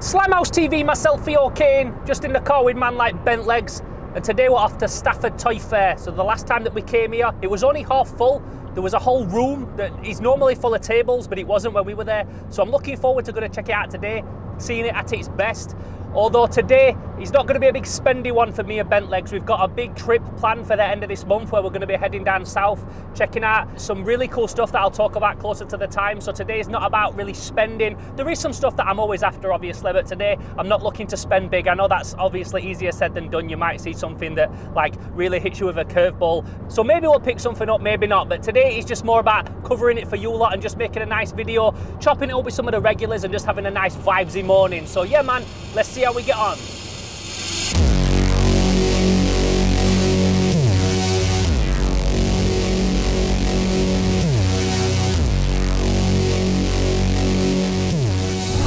Slimehouse TV, myself, Theo Kane, just in the car with man like Bentlegs, and today we're off to Stafford Toy Fair. So the last time that we came here, it was only half full. There was a whole room that is normally full of tables, but it wasn't when we were there. So I'm looking forward to going to check it out today, seeing it at its best. Although today, it's not going to be a big spendy one for me and Bentlegs. We've got a big trip planned for the end of this month where we're going to be heading down south, checking out some really cool stuff that I'll talk about closer to the time. So today is not about really spending. There is some stuff that I'm always after, obviously, but today I'm not looking to spend big. I know that's obviously easier said than done. You might see something that like really hits you with a curveball. So maybe we'll pick something up, maybe not. But today is just more about covering it for you lot and just making a nice video, chopping it up with some of the regulars and just having a nice vibesy morning. So yeah, man, let's see how we get on.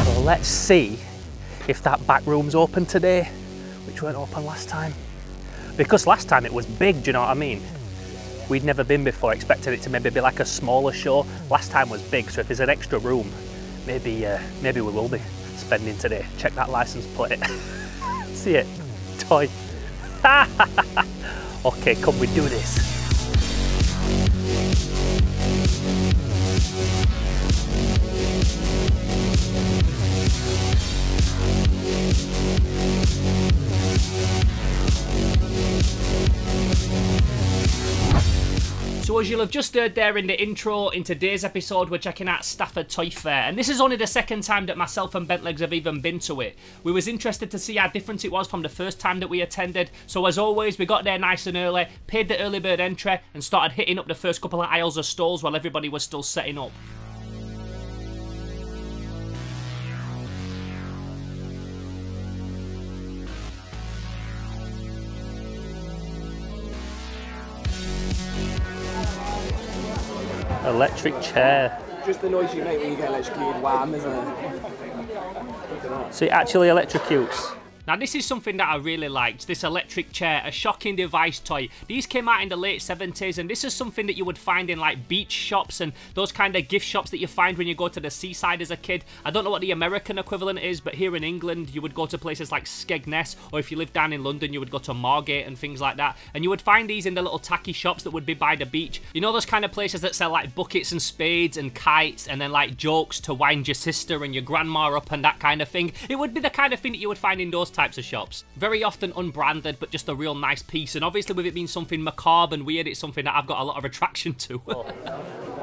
So let's see if that back room's open today, which weren't open last time. Because last time it was big, do you know what I mean? We'd never been before, expected it to maybe be like a smaller show. Last time was big, so if there's an extra room, maybe we will be spending today. Check that license plate. See it? Toy. Okay, come we do this. So as you'll have just heard there in the intro, in today's episode we're checking out Stafford Toy Fair, and this is only the second time that myself and Bentlegs have even been to it. We was interested to see how different it was from the first time that we attended, so as always we got there nice and early, paid the early bird entry and started hitting up the first couple of aisles of stalls while everybody was still setting up. Electric chair. Just the noise you make when you get electrocuted, wham, isn't it? So it actually electrocutes. Now this is something that I really liked, this electric chair, a shocking device toy. These came out in the late 70s and this is something that you would find in like beach shops and those kind of gift shops that you find when you go to the seaside as a kid. I don't know what the American equivalent is, but here in England you would go to places like Skegness, or if you live down in London you would go to Margate and things like that. And you would find these in the little tacky shops that would be by the beach. You know those kind of places that sell like buckets and spades and kites and then like jokes to wind your sister and your grandma up and that kind of thing. It would be the kind of thing that you would find in those types of shops. Very often unbranded, but just a real nice piece. And obviously with it being something macabre and weird, it's something that I've got a lot of attraction to.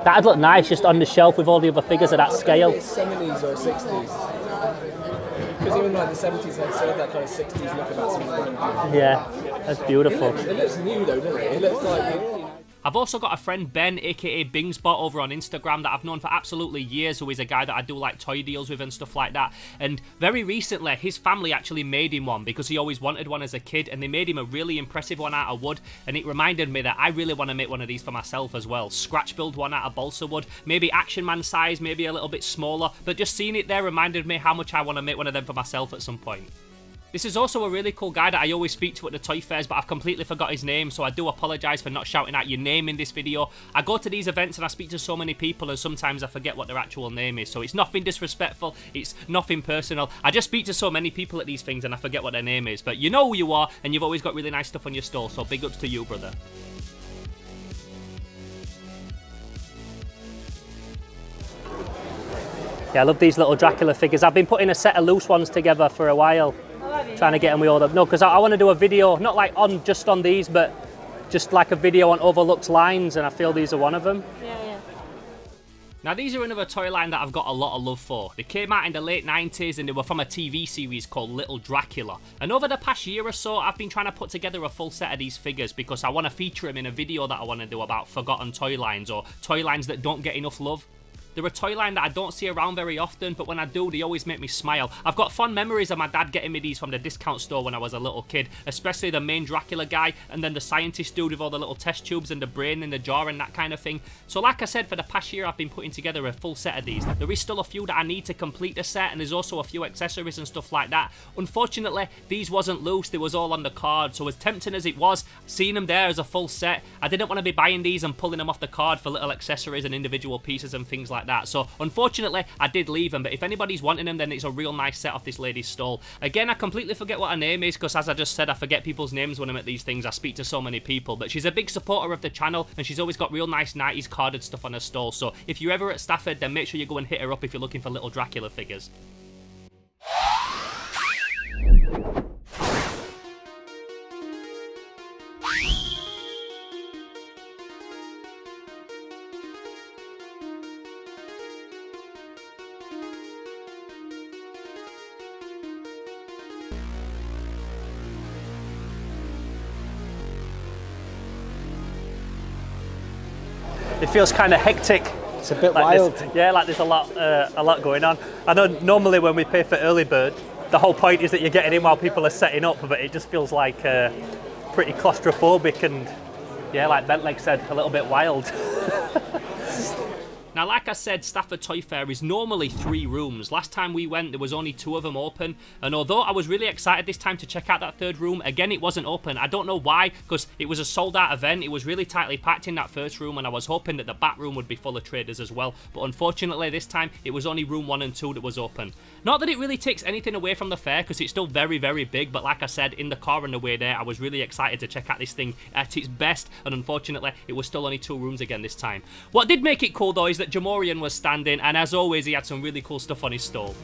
That'd look nice just on the shelf with all the other figures at that scale. 70s or 60s. Because even like the 70s, they still have that kind of 60s look about something. Yeah, that's beautiful. It looks new though, doesn't it? It looks like... I've also got a friend, Ben, aka Bingspot, over on Instagram that I've known for absolutely years, who is a guy that I do like toy deals with and stuff like that. And very recently, his family actually made him one because he always wanted one as a kid, and they made him a really impressive one out of wood. And it reminded me that I really want to make one of these for myself as well. Scratch build one out of balsa wood, maybe Action Man size, maybe a little bit smaller, but just seeing it there reminded me how much I want to make one of them for myself at some point. This is also a really cool guy that I always speak to at the toy fairs, but I've completely forgot his name, so I do apologise for not shouting out your name in this video. I go to these events and I speak to so many people and sometimes I forget what their actual name is, so it's nothing disrespectful, it's nothing personal. I just speak to so many people at these things and I forget what their name is, but you know who you are and you've always got really nice stuff on your stall, so big ups to you, brother. Yeah, I love these little Dracula figures. I've been putting a set of loose ones together for a while. Trying to get them with all the... No, because I want to do a video, not like just on these, but just like a video on overlooked lines, and I feel these are one of them. Yeah. Now these are another toy line that I've got a lot of love for. They came out in the late 90s and they were from a TV series called Little Dracula. And over the past year or so, I've been trying to put together a full set of these figures because I want to feature them in a video that I want to do about forgotten toy lines or toy lines that don't get enough love. They're a toy line that I don't see around very often, but when I do, they always make me smile. I've got fond memories of my dad getting me these from the discount store when I was a little kid, especially the main Dracula guy, and then the scientist dude with all the little test tubes and the brain in the jar and that kind of thing. So like I said, for the past year, I've been putting together a full set of these. There is still a few that I need to complete the set, and there's also a few accessories and stuff like that. Unfortunately, these wasn't loose, they was all on the card, so as tempting as it was, seeing them there as a full set, I didn't want to be buying these and pulling them off the card for little accessories and individual pieces and things like like that. So unfortunately, I did leave them, but if anybody's wanting them, then it's a real nice set off this lady's stall. Again, I completely forget what her name is, because as I just said, I forget people's names when I'm at these things. I speak to so many people, but she's a big supporter of the channel, and she's always got real nice 90s carded stuff on her stall. So if you're ever at Stafford, then make sure you go and hit her up if you're looking for little Dracula figures. It feels kind of hectic. It's a bit like wild. Yeah, like there's a lot going on. I know normally when we pay for early bird, the whole point is that you're getting in while people are setting up, but it just feels like pretty claustrophobic and, yeah, like Bentlegs said, a little bit wild. Now, like I said, Stafford Toy Fair is normally 3 rooms. Last time we went, there was only 2 of them open. And although I was really excited this time to check out that 3rd room, again, it wasn't open. I don't know why, because it was a sold-out event. It was really tightly packed in that 1st room, and I was hoping that the back room would be full of traders as well. But unfortunately, this time, it was only room 1 and 2 that was open. Not that it really takes anything away from the fair, because it's still very, very big. But like I said, in the car on the way there, I was really excited to check out this thing at its best. And unfortunately, it was still only 2 rooms again this time. What did make it cool, though, is that Jamorian was standing, and as always, he had some really cool stuff on his stall.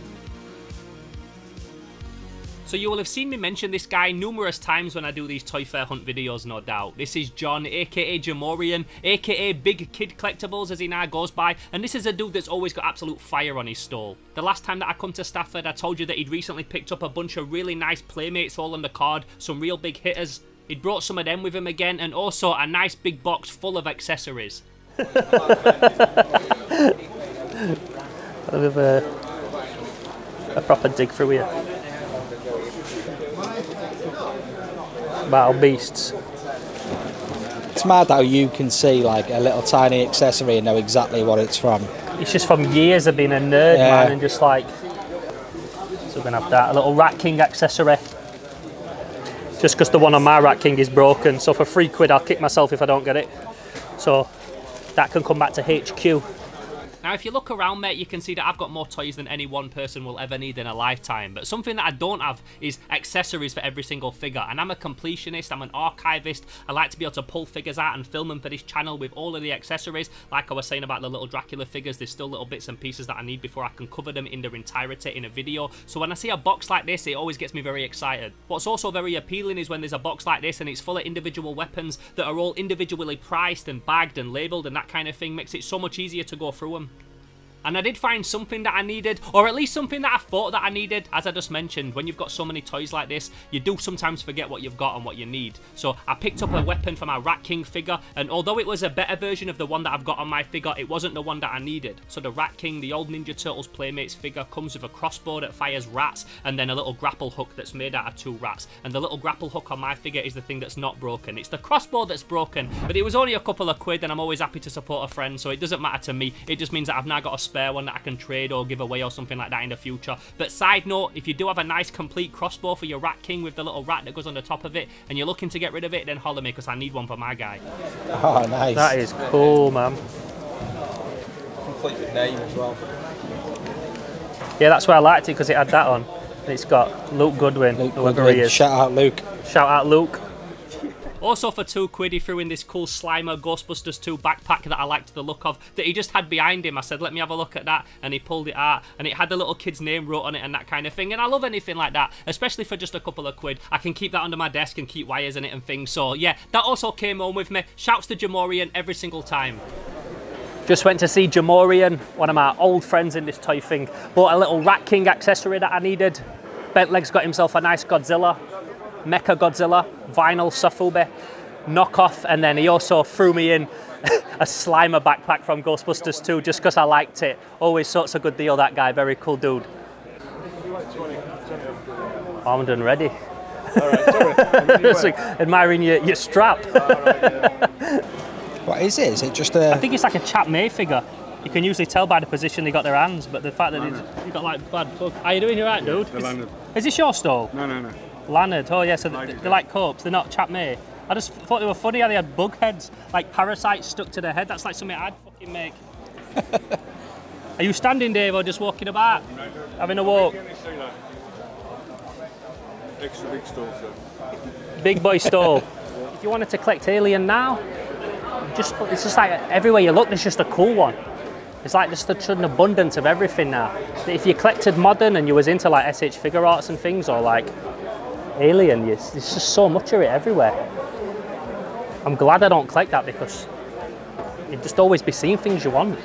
So you will have seen me mention this guy numerous times when I do these Toy Fair Hunt videos, no doubt. This is John, aka Jamorian, aka Big Kid Collectibles as he now goes by, and this is a dude that's always got absolute fire on his stall. The last time that I come to Stafford, I told you that he'd recently picked up a bunch of really nice Playmates all on the card, some real big hitters. He'd brought some of them with him again, and also a nice big box full of accessories. I'll have a proper dig through here. Battle beasts. It's mad how you can see like a little tiny accessory and know exactly what it's from. It's just from years of being a nerd, man, and just like, so we're gonna have that, a little Rat King accessory. Just because the one on my Rat King is broken, so for £3 I'll kick myself if I don't get it. So that can come back to HQ. Now, if you look around, mate, you can see that I've got more toys than any one person will ever need in a lifetime. But something that I don't have is accessories for every single figure. And I'm a completionist, I'm an archivist. I like to be able to pull figures out and film them for this channel with all of the accessories. Like I was saying about the little Dracula figures, there's still little bits and pieces that I need before I can cover them in their entirety in a video. So when I see a box like this, it always gets me very excited. What's also very appealing is when there's a box like this and it's full of individual weapons that are all individually priced and bagged and labelled, and that kind of thing makes it so much easier to go through them. And I did find something that I needed, or at least something that I thought that I needed. As I just mentioned, when you've got so many toys like this, you do sometimes forget what you've got and what you need. So I picked up a weapon for my Rat King figure, and although it was a better version of the one that I've got on my figure, it wasn't the one that I needed. So the Rat King, the old Ninja Turtles Playmates figure, comes with a crossbow that fires rats, and then a little grapple hook that's made out of 2 rats. And the little grapple hook on my figure is the thing that's not broken. It's the crossbow that's broken, but it was only a couple of quid, and I'm always happy to support a friend, so it doesn't matter to me. It just means that I've now got a spare one that I can trade or give away or something like that in the future. But side note, if you do have a nice complete crossbow for your Rat King with the little rat that goes on the top of it, and you're looking to get rid of it, then holler me, because I need one for my guy. Oh, nice. That is cool, man. Complete with name as well. Yeah, that's why I liked it, because it had that on. And it's got Luke Goodwin, whoever he is. Shout out Luke. Shout out Luke. Also for £2 he threw in this cool Slimer Ghostbusters 2 backpack that I liked the look of, that he just had behind him. I said, let me have a look at that, and he pulled it out, and it had the little kid's name wrote on it and that kind of thing, and I love anything like that, especially for just a couple of quid. I can keep that under my desk and keep wires in it and things, so yeah, that also came home with me. Shouts to Jamorian every single time. Just went to see Jamorian, one of my old friends in this toy thing. Bought a little Rat King accessory that I needed. Bentlegs got himself a nice Godzilla. Mecha Godzilla, vinyl Sofubi knockoff, and then he also threw me in a Slimer backpack from Ghostbusters 2 just because I liked it. Always sorts a good deal, that guy, very cool dude. I'm done ready. Alright, sorry. Admiring your strap. What is it? Is it just a... I think it's like a Chap May figure. You can usually tell by the position they got their hands, but the fact that he's got like bad bug. How you doing? You right, dude? Is this your stall? No, no, no. Lannard, oh yeah, so they're like copes, they're not Chap May. I just thought they were funny how they had bug heads, like parasites stuck to their head. That's like something I'd fucking make. Are you standing, Dave, or just walking about? Having a walk? Extra big stall, sir. Big boy stall. If you wanted to collect Alien now, it's just like everywhere you look, there's just a cool one. It's like just such an abundance of everything now. If you collected modern and you was into like SH figure arts and things, or like Alien, there's just so much of it everywhere. I'm glad I don't collect that, because you'd just always be seeing things you want.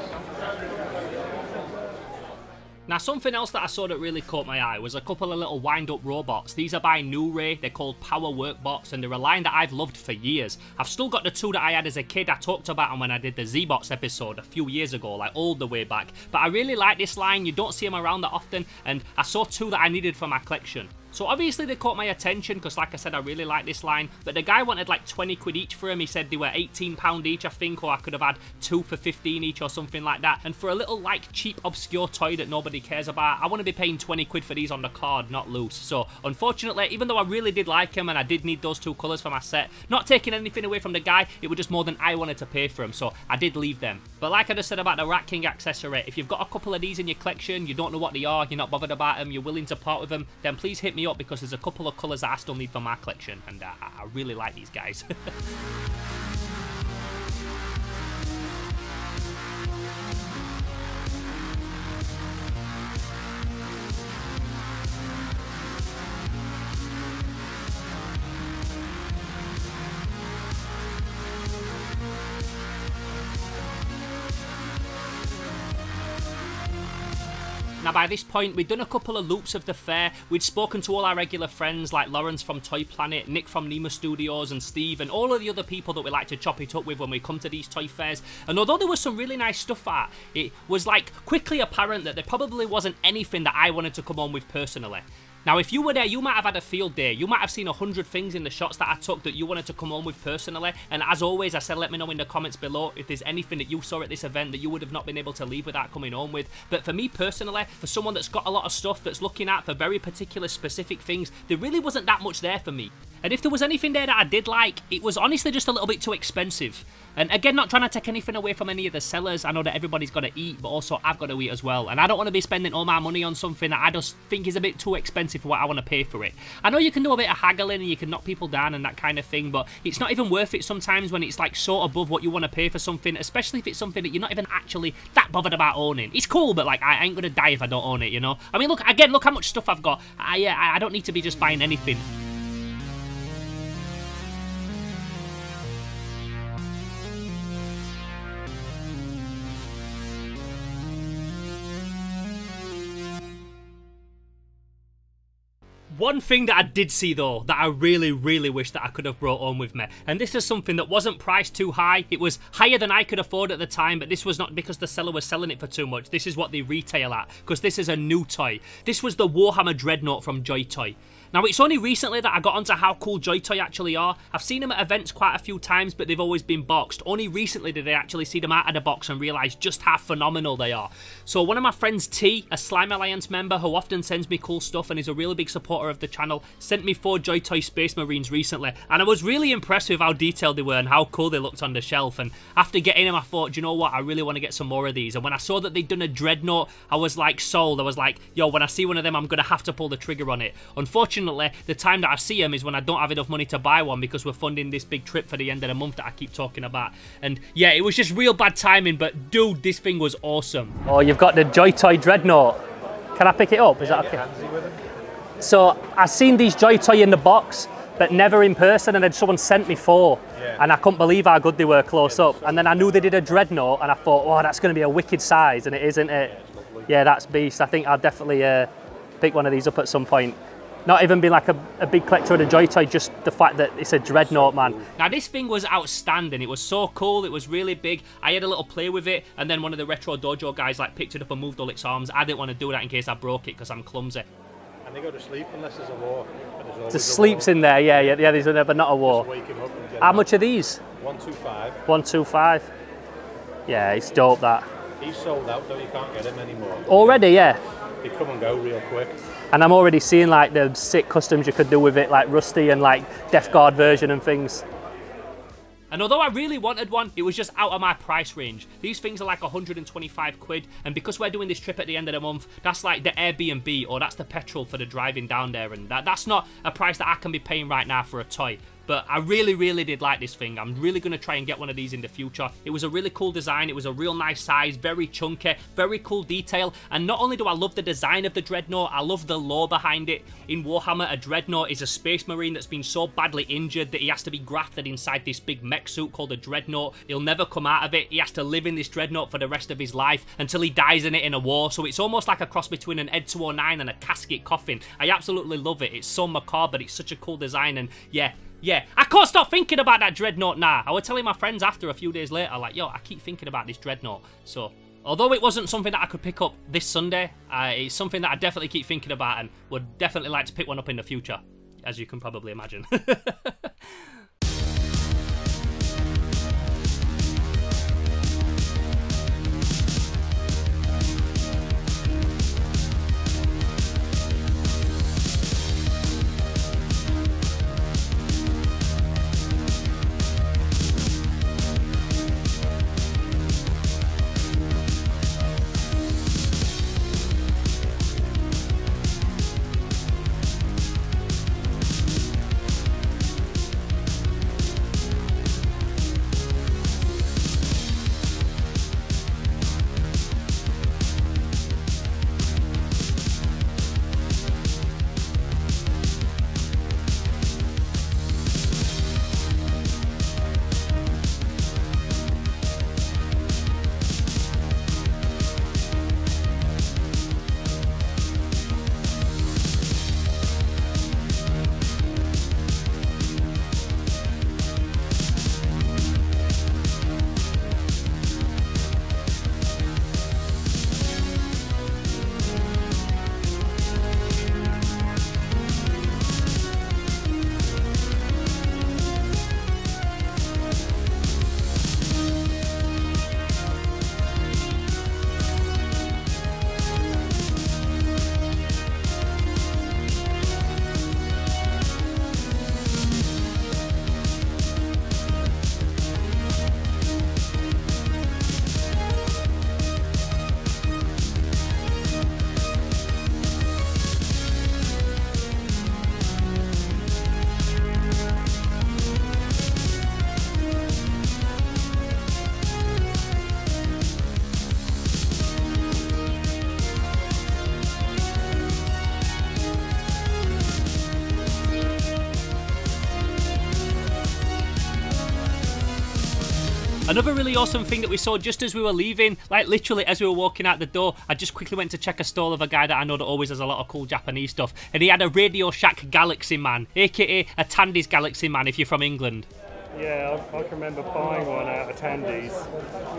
Now, something else that I saw that really caught my eye was a couple of little wind-up robots. These are by New-Ray, they're called Power Workbots, and they're a line that I've loved for years. I've still got the two that I had as a kid. I talked about them when I did the Z-Bots episode a few years ago, like all the way back. But I really like this line, you don't see them around that often, and I saw two that I needed for my collection. So obviously they caught my attention because, like I said, I really like this line, but the guy wanted like 20 quid each for him. He said they were £18 each, I think, or I could have had two for 15 each or something like that. And for a little like cheap obscure toy that nobody cares about, I want to be paying 20 quid for these on the card, not loose. So unfortunately, even though I really did like him and I did need those two colours for my set, not taking anything away from the guy, it was just more than I wanted to pay for him, so I did leave them. But like I just said about the Rat King accessory, if you've got a couple of these in your collection, you don't know what they are, you're not bothered about them, you're willing to part with them, then please hit me up, because there's a couple of colours that I still need for my collection, and I really like these guys. Now by this point, we'd done a couple of loops of the fair, we'd spoken to all our regular friends like Lawrence from Toy Planet, Nick from Nemo Studios, and Steve, and all of the other people that we like to chop it up with when we come to these toy fairs. And although there was some really nice stuff at, it was like quickly apparent that there probably wasn't anything that I wanted to come on with personally. Now, if you were there, you might have had a field day. You might have seen 100 things in the shots that I took that you wanted to come on with personally. And as always, I said, let me know in the comments below if there's anything that you saw at this event that you would have not been able to leave without coming home with. But for me personally, for someone that's got a lot of stuff that's looking at for very particular specific things, there really wasn't that much there for me. And if there was anything there that I did like, it was honestly just a little bit too expensive. And again, not trying to take anything away from any of the sellers. I know that everybody's got to eat, but also I've got to eat as well. And I don't want to be spending all my money on something that I just think is a bit too expensive for what I want to pay for it. I know you can do a bit of haggling and you can knock people down and that kind of thing, but it's not even worth it sometimes when it's like so above what you want to pay for something, especially if it's something that you're not even actually that bothered about owning. It's cool, but like I ain't going to die if I don't own it, you know? I mean, look, again, look how much stuff I've got. I don't need to be just buying anything. One thing that I did see though, that I really wish that I could have brought home with me, and this is something that wasn't priced too high. It was higher than I could afford at the time, but this was not because the seller was selling it for too much. This is what they retail at, because this is a new toy. This was the Warhammer Dreadnought from Joy Toy. Now, it's only recently that I got onto how cool Joy Toy actually are. I've seen them at events quite a few times, but they've always been boxed. Only recently did I actually see them out of the box and realise just how phenomenal they are. So one of my friends, T, a Slime Alliance member who often sends me cool stuff and is a really big supporter of the channel, sent me 4 Joy Toy Space Marines recently. And I was really impressed with how detailed they were and how cool they looked on the shelf. And after getting them, I thought, do you know what? I really want to get some more of these. And when I saw that they'd done a Dreadnought, I was like sold. I was like, yo, when I see one of them, I'm going to have to pull the trigger on it. Unfortunately, the time that I see them is when I don't have enough money to buy one because we're funding this big trip for the end of the month that I keep talking about. And yeah, it was just real bad timing, but dude, this thing was awesome. Oh, you've got the Joy Toy Dreadnought. Can I pick it up? Is that okay? So I've seen these Joy Toy in the box, but never in person, and then someone sent me 4. And I couldn't believe how good they were close up. And then I knew they did a Dreadnought, and I thought, oh, that's going to be a wicked size, and it isn't it? Yeah, that's beast. I think I'll definitely pick one of these up at some point. Not even being like a big collector of the Joy Toy, just the fact that it's a Dreadnought, man. Now this thing was outstanding. It was so cool. It was really big. I had a little play with it, and then one of the Retro Dojo guys like picked it up and moved all its arms. I didn't want to do that in case I broke it because I'm clumsy. And they go to sleep unless there's a war. The sleep's in there, yeah, there's a, but not a war. How much are these? 125. 125. Yeah, it's dope that. He's sold out though, you can't get him anymore. Already, yeah. They come and go real quick. And I'm already seeing like the sick customs you could do with it, like Rusty and like Death Guard version and things. And although I really wanted one, it was just out of my price range. These things are like 125 quid, and because we're doing this trip at the end of the month, that's like the Airbnb, or that's the petrol for the driving down there, and that's not a price that I can be paying right now for a toy. But I really did like this thing. I'm really going to try and get one of these in the future. It was a really cool design. It was a real nice size, very chunky, very cool detail. And not only do I love the design of the Dreadnought, I love the lore behind it. In Warhammer, a Dreadnought is a space marine that's been so badly injured that he has to be grafted inside this big mech suit called a Dreadnought. He'll never come out of it. He has to live in this Dreadnought for the rest of his life until he dies in it in a war. So it's almost like a cross between an Ed 209 and a casket coffin. I absolutely love it. It's so macabre, but it's such a cool design, and yeah, I can't stop thinking about that Dreadnought now. I was telling my friends after a few days later, like, yo, I keep thinking about this Dreadnought. So, although it wasn't something that I could pick up this Sunday, it's something that I definitely keep thinking about and would definitely like to pick one up in the future, as you can probably imagine. Another really awesome thing that we saw just as we were leaving, like literally as we were walking out the door, I just quickly went to check a stall of a guy that I know that always has a lot of cool Japanese stuff, and he had a Radio Shack Galaxy Man, aka a Tandy's Galaxy Man if you're from England. Yeah, I can remember buying one out of Tandy's.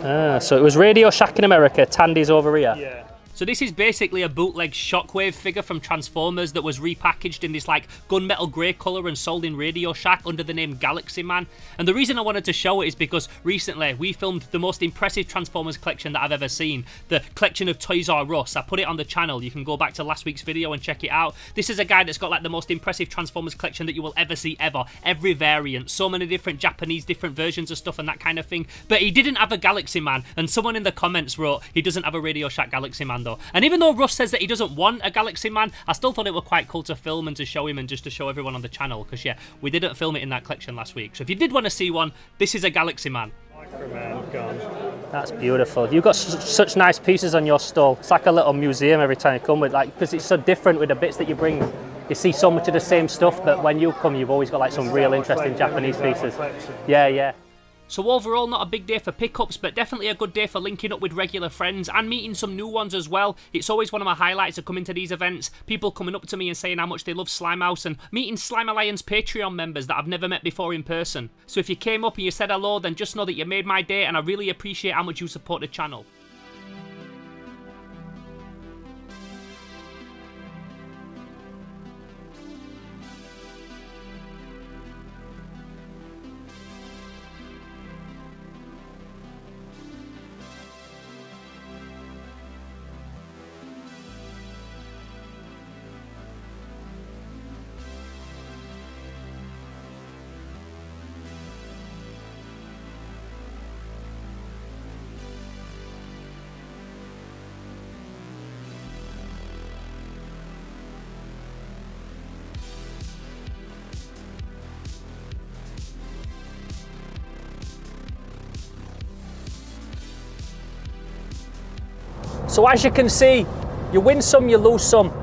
Ah, so it was Radio Shack in America, Tandy's over here? Yeah. So this is basically a bootleg Shockwave figure from Transformers that was repackaged in this like gunmetal grey colour and sold in Radio Shack under the name Galaxy Man. And the reason I wanted to show it is because recently we filmed the most impressive Transformers collection that I've ever seen. The collection of Toys R Us. I put it on the channel. You can go back to last week's video and check it out. This is a guy that's got like the most impressive Transformers collection that you will ever see ever. Every variant. So many different Japanese, different versions of stuff and that kind of thing. But he didn't have a Galaxy Man. And someone in the comments wrote he doesn't have a Radio Shack Galaxy Man. And even though Russ says that he doesn't want a Galaxy Man, I still thought it were quite cool to film and to show him and just to show everyone on the channel, because yeah, we didn't film it in that collection last week. So if you did want to see one, this is a Galaxy Man. Microman gun. That's beautiful. You've got such nice pieces on your stall. It's like a little museum every time you come with, like, because it's so different with the bits that you bring. You see so much of the same stuff, but when you come, you've always got like some real interesting Japanese pieces. Yeah. So overall, not a big day for pickups, but definitely a good day for linking up with regular friends and meeting some new ones as well. It's always one of my highlights of coming to these events. People coming up to me and saying how much they love Slimehouse, and meeting Slime Alliance Patreon members that I've never met before in person. So if you came up and you said hello, then just know that you made my day, and I really appreciate how much you support the channel. So as you can see, you win some, you lose some.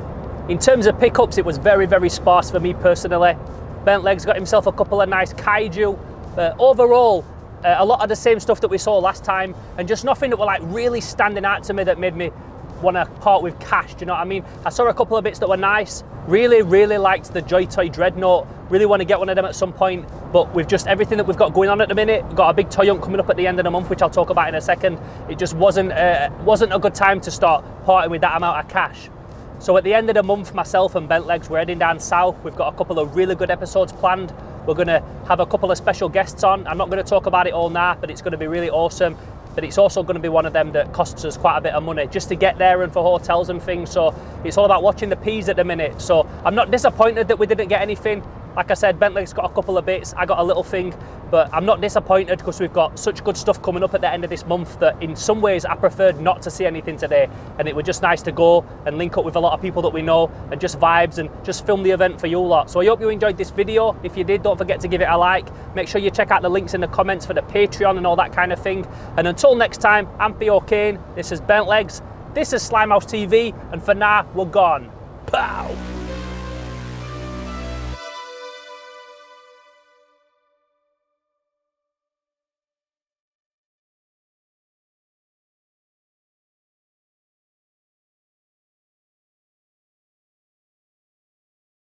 In terms of pickups, it was very, very sparse for me personally. Bentlegs got himself a couple of nice kaiju, but overall, a lot of the same stuff that we saw last time, and just nothing that were like really standing out to me that made me want to part with cash, do you know what I mean? I saw a couple of bits that were nice. Really, really liked the Joy Toy Dreadnought. Really want to get one of them at some point, but with just everything that we've got going on at the minute, we've got a big toy hunt coming up at the end of the month, which I'll talk about in a second. It just wasn't a good time to start parting with that amount of cash. So at the end of the month, myself and Bentlegs, we're heading down south. We've got a couple of really good episodes planned. We're going to have a couple of special guests on. I'm not going to talk about it all now, but it's going to be really awesome. But it's also going to be one of them that costs us quite a bit of money just to get there and for hotels and things. So it's all about watching the P's at the minute. So I'm not disappointed that we didn't get anything. Like I said, Bentlegs got a couple of bits, I got a little thing, but I'm not disappointed because we've got such good stuff coming up at the end of this month that in some ways I preferred not to see anything today, and it was just nice to go and link up with a lot of people that we know and just vibes and just film the event for you lot. So I hope you enjoyed this video. If you did, don't forget to give it a like. Make sure you check out the links in the comments for the Patreon and all that kind of thing. And until next time, I'm Theo Kane, this is Bentlegs, this is Slimehouse TV, and for now, we're gone. Pow!